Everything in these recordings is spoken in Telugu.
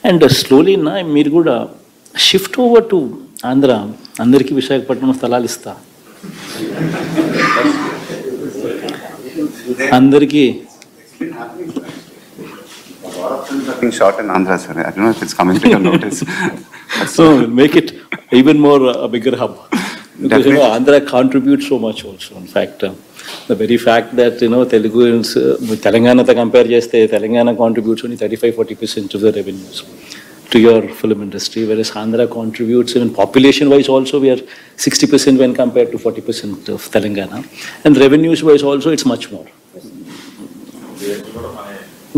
అండ్ స్లోలీ నా మీరు కూడా షిఫ్ట్ ఓవర్ టు ఆంధ్ర. అందరికీ విశాఖపట్నం స్థలాలు ఇస్తా, అందరికీ. Short in Andhra, sir. I don't know if it's coming to your notice. So make it even more a bigger hub. Because Andhra contributes so much also. In fact, the very fact that Telugu is Telangana to compare cheste, Telangana contributes only 35-40% of the revenues to your film industry, whereas Andhra contributes even population wise also we are 60% when compared to 40% of Telangana, and revenues wise also it's much more.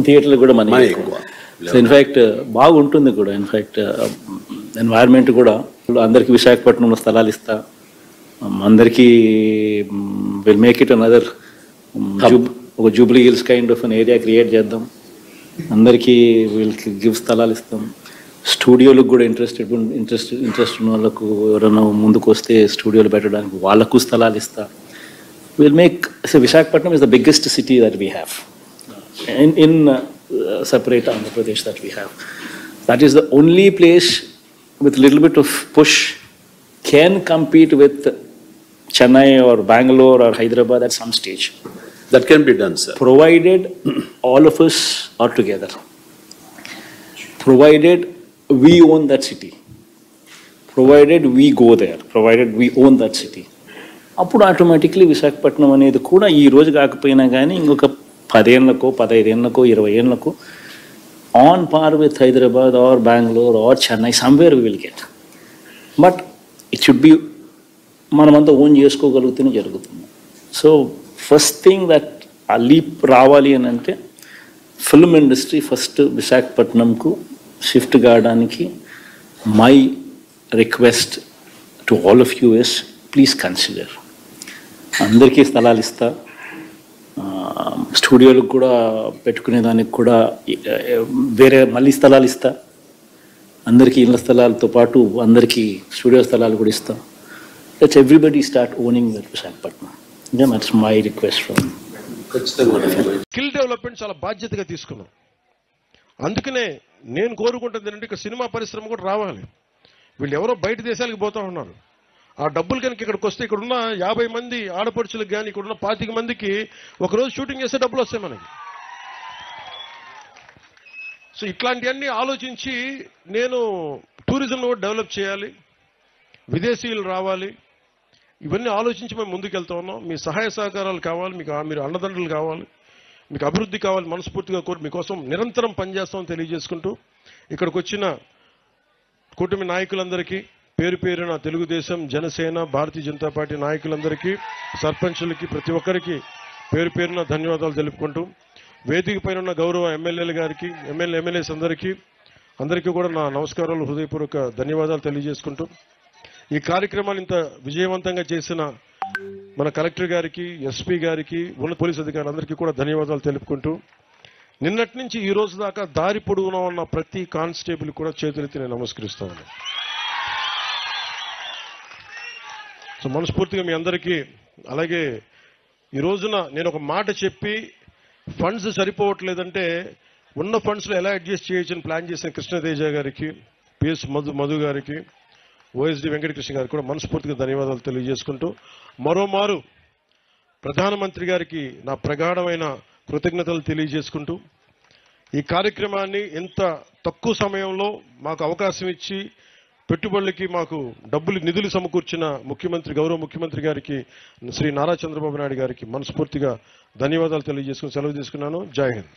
థియేటర్లు కూడా మనీ ఎక్కువ. సో ఇన్ఫ్యాక్ట్ బాగుంటుంది కూడా. ఇన్ఫ్యాక్ట్ ఎన్వైర్న్మెంట్ కూడా అందరికీ విశాఖపట్నంలో స్థలాలు ఇస్తా, అందరికీ విల్ మేక్ ఇట్ అనదర్ ఒక Jubilee hills kind of an area create చేద్దాం, అందరికీ విల్ గివ్ స్థలాలు ఇస్తాం. స్టూడియోలకు కూడా ఇంట్రెస్ట్ ఉన్న వాళ్ళకు ఎవరైనా ముందుకు వస్తే స్టూడియోలు పెట్టడానికి వాళ్ళకు స్థలాలు ఇస్తా. Will make Visakhapatnam is the biggest city that we have in separate Andhra Pradesh that we have. That is the only place with little bit of push can compete with Chennai or Bangalore or Hyderabad at some stage. That can be done, sir. Provided all of us are together. Provided we own that city. Provided we go there. Provided we own that city. అప్పుడు ఆటోమేటిక్లీ విశాఖపట్నం అనేది కూడా ఈ రోజు కాకపోయినా కానీ ఇంకొక 10 ఏళ్ళకో 15 ఏళ్ళకో 20 ఏళ్ళకో on par with Hyderabad or Bengaluru or Chennai somewhere we will get. But it should be మనమంతా ఓన్ చేసుకోగలిగితేనే జరుగుతుంది. సో ఫస్ట్ థింగ్ దట్ ఆ లీప్ రావాలి అని అంటే ఫిల్మ్ ఇండస్ట్రీ ఫస్ట్ విశాఖపట్నంకు షిఫ్ట్ కావడానికి my request to all of you is please consider. అందరికీ స్థలాలు ఇస్తా, స్టూడియోలకు కూడా పెట్టుకునే దానికి కూడా వేరే మళ్ళీ స్థలాలు ఇస్తా, అందరికీ ఇళ్ళ స్థలాలతో పాటు అందరికీ స్టూడియో స్థలాలు కూడా ఇస్తా. Let's everybody start owning that Visakhapatnam. That's my request from. Skill development చాలా బాధ్యతగా తీసుకున్నాం. అందుకనే నేను కోరుకుంటుంది ఏంటంటే ఇక సినిమా పరిశ్రమ కూడా రావాలి. వీళ్ళు ఎవరో బయట దేశాలకు పోతా ఉన్నారు. ఆ డబ్బులు కనుక ఇక్కడికి వస్తే ఇక్కడున్న 50 మంది ఆడపడుచులకు కానీ ఇక్కడున్న 25 మందికి ఒకరోజు షూటింగ్ చేస్తే డబ్బులు వస్తాయి మనకి. సో ఇట్లాంటివన్నీ ఆలోచించి నేను టూరిజం కూడా డెవలప్ చేయాలి, విదేశీయులు రావాలి, ఇవన్నీ ఆలోచించి మేము ముందుకు వెళ్తా ఉన్నాం. మీ సహాయ సహకారాలు కావాలి, మీరు అండదండలు కావాలి, మీకు అభివృద్ధి కావాలి. మనస్ఫూర్తిగా కోరి మీకోసం నిరంతరం పనిచేస్తామని తెలియజేసుకుంటూ ఇక్కడికి వచ్చిన కూటమి నాయకులందరికీ పేరు పేరున తెలుగుదేశం, జనసేన, భారతీయ జనతా పార్టీ నాయకులందరికీ, సర్పంచులకి, ప్రతి ఒక్కరికి పేరు పేరున ధన్యవాదాలు తెలుపుకుంటూ వేదిక పైన ఉన్న గౌరవ ఎమ్మెల్యేల గారికి, ఎమ్మెల్యేస్ అందరికీ కూడా నా నమస్కారాలు, హృదయపూర్వక ధన్యవాదాలు తెలియజేసుకుంటూ ఈ కార్యక్రమాన్ని ఇంత విజయవంతంగా చేసిన మన కలెక్టర్ గారికి, ఎస్పీ గారికి, ఉన్నత పోలీస్ అధికారులందరికీ కూడా ధన్యవాదాలు తెలుపుకుంటూ నిన్నటి నుంచి ఈ రోజు దాకా దారి పొడవునా ఉన్న ప్రతి కానిస్టేబుల్ కూడా చేతులెత్తి నేను నమస్కరిస్తా ఉన్నాను. సో మనస్ఫూర్తిగా మీ అందరికీ. అలాగే ఈ రోజున నేను ఒక మాట చెప్పి ఫండ్స్ సరిపోవట్లేదంటే ఉన్న ఫండ్స్లో ఎలా అడ్జస్ట్ చేయొచ్చని ప్లాన్ చేసిన కృష్ణతేజ గారికి, పిఎస్ మధు గారికి, ఓఎస్డి వెంకటకృష్ణ గారికి కూడా మనస్ఫూర్తిగా ధన్యవాదాలు తెలియజేసుకుంటూ మరోమారు ప్రధానమంత్రి గారికి నా ప్రగాఢమైన కృతజ్ఞతలు తెలియజేసుకుంటూ ఈ కార్యక్రమాన్ని ఇంత తక్కువ సమయంలో మాకు అవకాశం ఇచ్చి పెట్టుబడులకి మాకు నిధులు సమకూర్చిన గౌరవ ముఖ్యమంత్రి గారికి, శ్రీ నారా చంద్రబాబు నాయుడు గారికి మనస్ఫూర్తిగా ధన్యవాదాలు తెలియజేసుకుని సెలవు తీసుకున్నాను. జై హింద్.